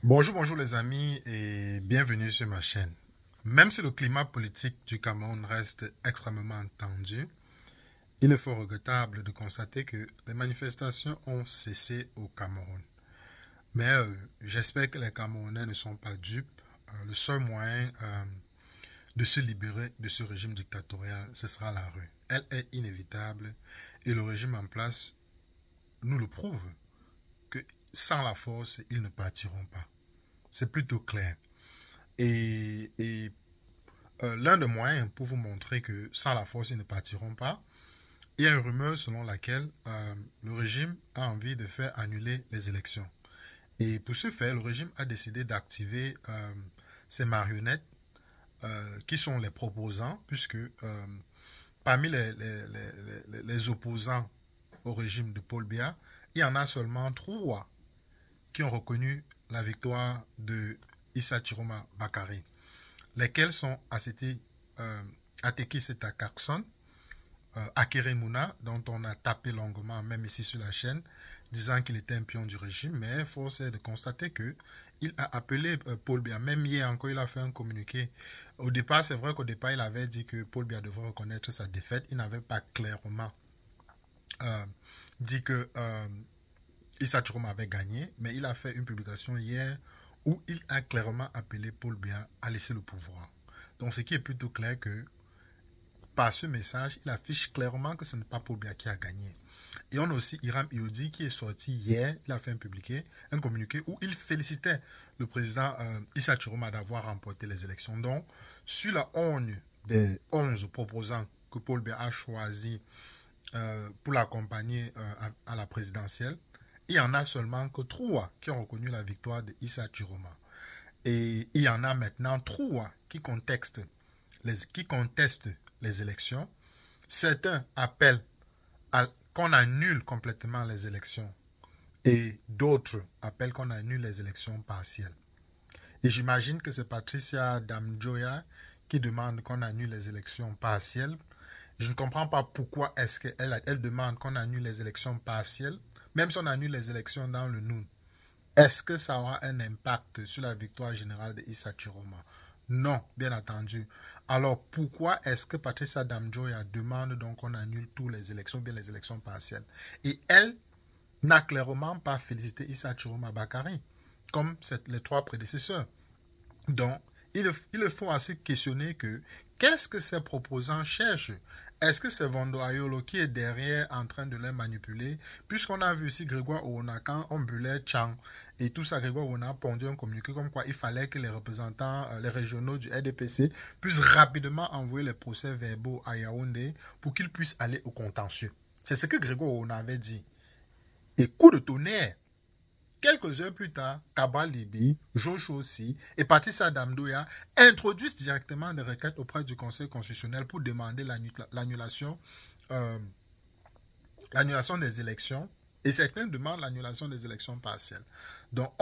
Bonjour les amis et bienvenue sur ma chaîne. Même si le climat politique du Cameroun reste extrêmement tendu, il est fort regrettable de constater que les manifestations ont cessé au Cameroun. Mais j'espère que les Camerounais ne sont pas dupes. Le seul moyen de se libérer de ce régime dictatorial, ce sera la rue. Elle est inévitable et le régime en place nous le prouve que sans la force, ils ne partiront pas. C'est plutôt clair. Et l'un des moyens pour vous montrer que sans la force, ils ne partiront pas, il y a une rumeur selon laquelle le régime a envie de faire annuler les élections. Et pour ce faire, le régime a décidé d'activer ses marionnettes qui sont les proposants, puisque parmi les opposants au régime de Paul Biya, il y en a seulement trois qui ont reconnu la victoire de Issa Chiroma Bakary, lesquels sont Ateki Seta Kakson, Akere Mouna, dont on a tapé longuement, même ici sur la chaîne, disant qu'il était un pion du régime, mais force est de constater que il a appelé Paul Biya. Même hier encore, il a fait un communiqué. Au départ, c'est vrai qu'au départ, il avait dit que Paul Biya devrait reconnaître sa défaite. Il n'avait pas clairement dit que Issa Chiroma avait gagné, mais il a fait une publication hier où il a clairement appelé Paul Biya à laisser le pouvoir. Donc, ce qui est plutôt clair que par ce message, il affiche clairement que ce n'est pas Paul Biya qui a gagné. Et on a aussi Hiram Iodi qui est sorti hier, il a fait un communiqué où il félicitait le président Issa Chiroma d'avoir remporté les élections. Donc, sur la 11 des 11 proposants que Paul Biya a choisi pour l'accompagner à la présidentielle, il y en a seulement que 3 qui ont reconnu la victoire de Issa Chiroma. Et il y en a maintenant 3 qui contestent les élections. Certains appellent qu'on annule complètement les élections et d'autres appellent qu'on annule les élections partielles. Et j'imagine que c'est Patricia Damjoya qui demande qu'on annule les élections partielles. Je ne comprends pas pourquoi est-ce qu'elle demande qu'on annule les élections partielles, même si on annule les élections dans le Noun. Est-ce que ça aura un impact sur la victoire générale de Issa Chiroma? Non, bien entendu. Alors, pourquoi est-ce que Patricia Damjoya demande donc qu'on annule toutes les élections, bien les élections partielles? Et elle n'a clairement pas félicité Issa Chiroma Bakary, comme les 3 prédécesseurs. Donc, il faut assez questionner que qu'est-ce que ces proposants cherchent? Est-ce que c'est Vondo Ayolo qui est derrière en train de les manipuler? Puisqu'on a vu ici Grégoire Ouna, quand on brûlait Chang et tout ça, Grégoire Ouna a pondu un communiqué comme quoi il fallait que les représentants, les régionaux du RDPC puissent rapidement envoyer les procès verbaux à Yaoundé pour qu'ils puissent aller au contentieux. C'est ce que Grégoire Ouna avait dit. Et coup de tonnerre, quelques heures plus tard, Kaba Libi, Joshua aussi et Patricia Damjoya introduisent directement des requêtes auprès du Conseil constitutionnel pour demander l'annulation des élections, et certains demandent l'annulation des élections partielles. Donc,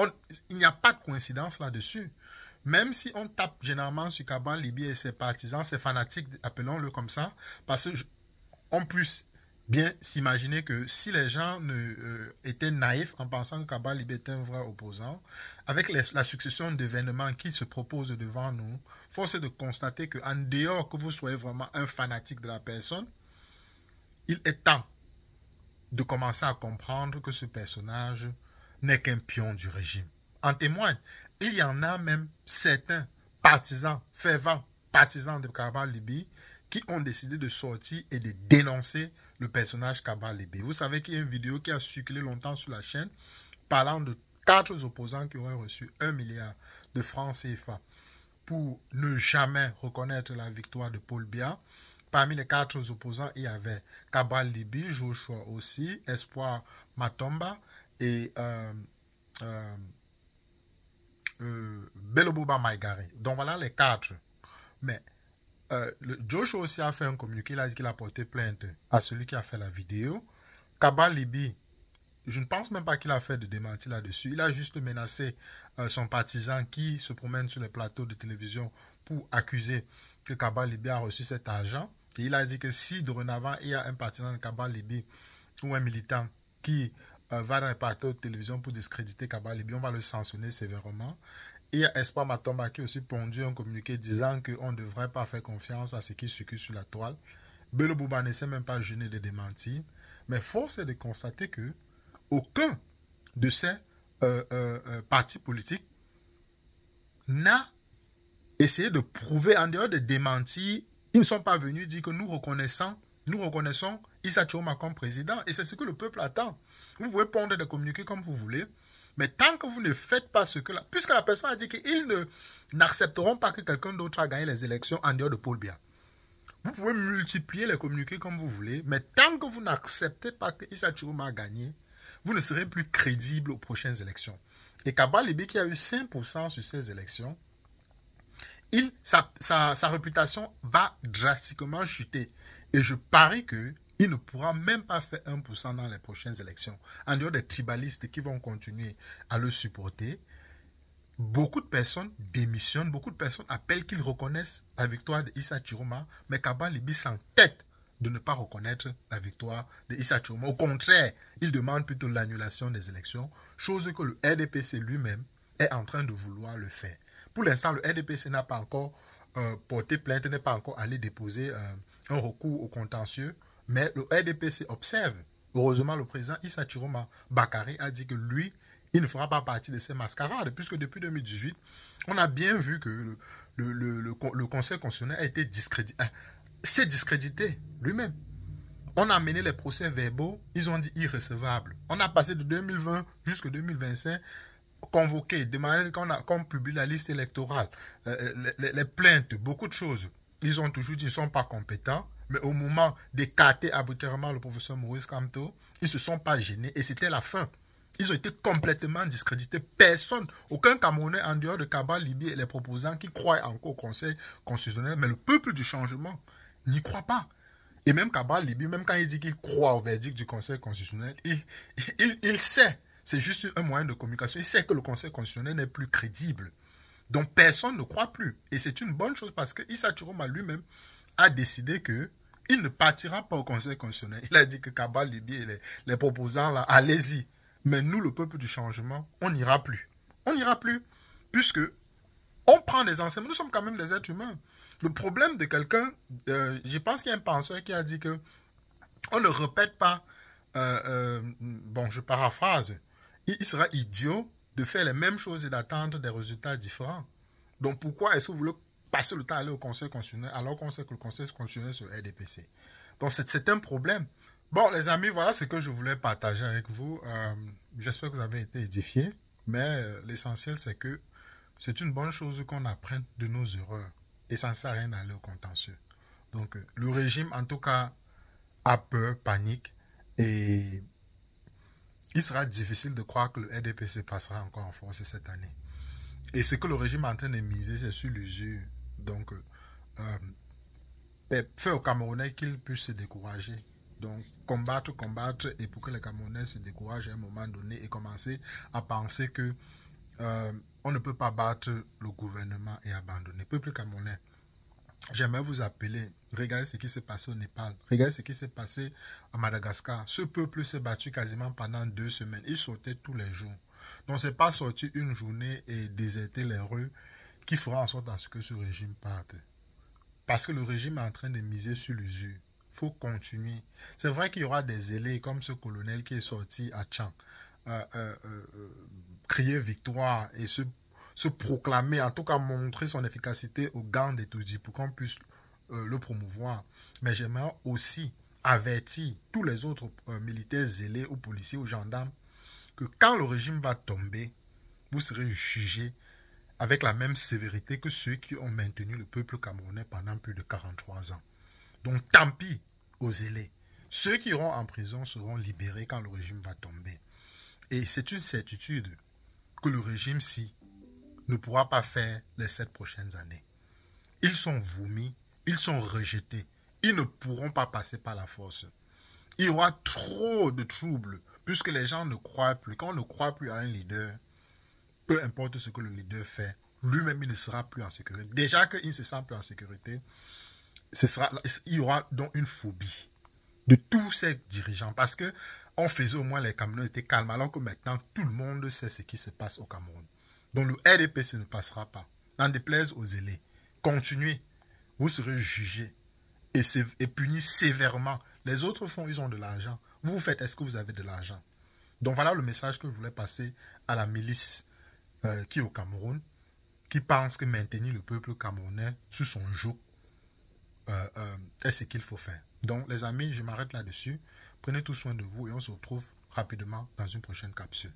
il n'y a pas de coïncidence là-dessus. Même si on tape généralement sur Kaba Libi et ses partisans, ses fanatiques, appelons-le comme ça, parce qu'on puisse bien s'imaginer que si les gens étaient naïfs en pensant que Kaba Libi était un vrai opposant, avec la succession d'événements qui se proposent devant nous, force est de constater qu'en dehors que vous soyez vraiment un fanatique de la personne, il est temps de commencer à comprendre que ce personnage n'est qu'un pion du régime. En témoigne, il y en a même certains partisans, fervents partisans de Kaba Libi, qui ont décidé de sortir et de dénoncer le personnage Kaba Libi. Vous savez qu'il y a une vidéo qui a circulé longtemps sur la chaîne parlant de 4 opposants qui auraient reçu 1 milliard de francs CFA pour ne jamais reconnaître la victoire de Paul Biya. Parmi les 4 opposants, il y avait Kaba Libi, Joshua aussi, Espoir Matomba et Beloboba Maïgari. Donc voilà les 4. Mais Joshua aussi a fait un communiqué, il a dit qu'il a porté plainte à celui qui a fait la vidéo. Kaba Libi, je ne pense même pas qu'il a fait de démenti là-dessus. Il a juste menacé son partisan qui se promène sur les plateaux de télévision pour accuser que Kaba Libi a reçu cet argent. Et il a dit que si dorénavant il y a un partisan de Kaba Libi ou un militant qui va dans les plateaux de télévision pour discréditer Kaba Libi, on va le sanctionner sévèrement. Et il y a Espoir Matomba qui a aussi pondu un communiqué disant qu'on ne devrait pas faire confiance à ce qui circule sur la toile. Bello Bouba ne s'est même pas gêné de démentir. Mais force est de constater que aucun de ces partis politiques n'a essayé de prouver, en dehors de démentir, ils ne sont pas venus dire que nous reconnaissons Issa Chiroma comme président. Et c'est ce que le peuple attend. Vous pouvez pondre des communiqués comme vous voulez, mais tant que vous ne faites pas ce que... puisque la personne a dit qu'ils n'accepteront pas que quelqu'un d'autre a gagné les élections en dehors de Paul Biya. Vous pouvez multiplier les communiqués comme vous voulez, mais tant que vous n'acceptez pas que Issa Chiroma a gagné, vous ne serez plus crédible aux prochaines élections. Et Kaba Libi, qui a eu 5% sur ces élections, sa réputation va drastiquement chuter. Et je parie qu'il ne pourra même pas faire 1% dans les prochaines élections. En dehors des tribalistes qui vont continuer à le supporter, beaucoup de personnes démissionnent, beaucoup de personnes appellent qu'ils reconnaissent la victoire de Issa Chiroma, mais Kaba Libi s'entête de ne pas reconnaître la victoire de Issa Chiroma. Au contraire, il demande plutôt l'annulation des élections, chose que le RDPC lui-même est en train de vouloir le faire. Pour l'instant, le RDPC n'a pas encore porté plainte, n'est pas encore allé déposer un recours au contentieux, mais le RDPC observe. Heureusement, le président Issa Chiroma Bakary a dit que lui, il ne fera pas partie de ces mascarades, puisque depuis 2018, on a bien vu que le Conseil constitutionnel a été discrédité. C'est discrédité lui-même. On a mené les procès verbaux, ils ont dit irrecevables. On a passé de 2020 jusqu'à 2025, convoqué, demandé qu'on publie la liste électorale, les plaintes, beaucoup de choses. Ils ont toujours dit qu'ils ne sont pas compétents, mais au moment d'écarter arbitrairement le professeur Maurice Kamto, ils ne se sont pas gênés et c'était la fin. Ils ont été complètement discrédités. Personne, aucun Camerounais en dehors de Kaba Libi et les proposants qui croient encore au Conseil constitutionnel, mais le peuple du changement n'y croit pas. Et même Kaba Libi, même quand il dit qu'il croit au verdict du Conseil constitutionnel, il sait. C'est juste un moyen de communication. Il sait que le Conseil constitutionnel n'est plus crédible. Donc personne ne croit plus. Et c'est une bonne chose parce que Issa Chiroma lui-même a décidé qu'il ne partira pas au Conseil constitutionnel. Il a dit que Kaba Libi et les proposants, là, allez-y. Mais nous, le peuple du changement, on n'ira plus. On n'ira plus. Puisque on prend des enseignements. Nous sommes quand même des êtres humains. Le problème de quelqu'un, je pense qu'il y a un penseur qui a dit que on ne répète pas, bon, je paraphrase, il sera idiot de faire les mêmes choses et d'attendre des résultats différents. Donc pourquoi est-ce que vous voulez passer le temps à aller au Conseil constitutionnel alors qu'on sait que le Conseil constitutionnel c'est le RDPC? Donc c'est un problème. Bon les amis, voilà ce que je voulais partager avec vous. J'espère que vous avez été édifiés, mais l'essentiel c'est que c'est une bonne chose qu'on apprenne de nos erreurs et ça ne sert à rien d'aller au contentieux. Donc le régime en tout cas a peur, panique et il sera difficile de croire que le RDPC passera encore en force cette année. Et ce que le régime est en train de miser, c'est sur l'usure. Donc, faire aux Camerounais qu'ils puissent se décourager. Donc, combattre, et pour que les Camerounais se découragent à un moment donné et commencer à penser que on ne peut pas battre le gouvernement et abandonner. Peuple camerounais, j'aimerais vous appeler, regardez ce qui s'est passé au Népal, regardez ce qui s'est passé à Madagascar. Ce peuple s'est battu quasiment pendant 2 semaines. Il sautait tous les jours. Donc, ce n'est pas sortir une journée et déserter les rues qui fera en sorte à ce que ce régime parte. Parce que le régime est en train de miser sur l'usure. Il faut continuer. C'est vrai qu'il y aura des zélés comme ce colonel qui est sorti à Tchang, crier victoire et se proclamer, en tout cas montrer son efficacité au gants des Tutsis pour qu'on puisse le promouvoir. Mais j'aimerais aussi avertir tous les autres militaires zélés ou policiers ou gendarmes que quand le régime va tomber, vous serez jugés avec la même sévérité que ceux qui ont maintenu le peuple camerounais pendant plus de 43 ans. Donc tant pis aux zélés. Ceux qui iront en prison seront libérés quand le régime va tomber. Et c'est une certitude que le régime-ci ne pourra pas faire les 7 prochaines années. Ils sont vomis, ils sont rejetés. Ils ne pourront pas passer par la force. Il y aura trop de troubles puisque les gens ne croient plus. Quand on ne croit plus à un leader, peu importe ce que le leader fait, lui-même il ne sera plus en sécurité. Déjà qu'il ne se sent plus en sécurité, il y aura donc une phobie. de tous ces dirigeants. Parce que on faisait au moins les Camerounais étaient calmes, alors que maintenant, tout le monde sait ce qui se passe au Cameroun. Donc le RDPC ne passera pas. N'en déplaise aux zélés. Continuez. Vous serez jugés et punis sévèrement. Les autres fonds, ils ont de l'argent. Vous faites, est-ce que vous avez de l'argent? Donc voilà le message que je voulais passer à la milice qui est au Cameroun, qui pense que maintenir le peuple camerounais sous son joug est ce qu'il faut faire. Donc les amis, je m'arrête là-dessus. Prenez tout soin de vous et on se retrouve rapidement dans une prochaine capsule.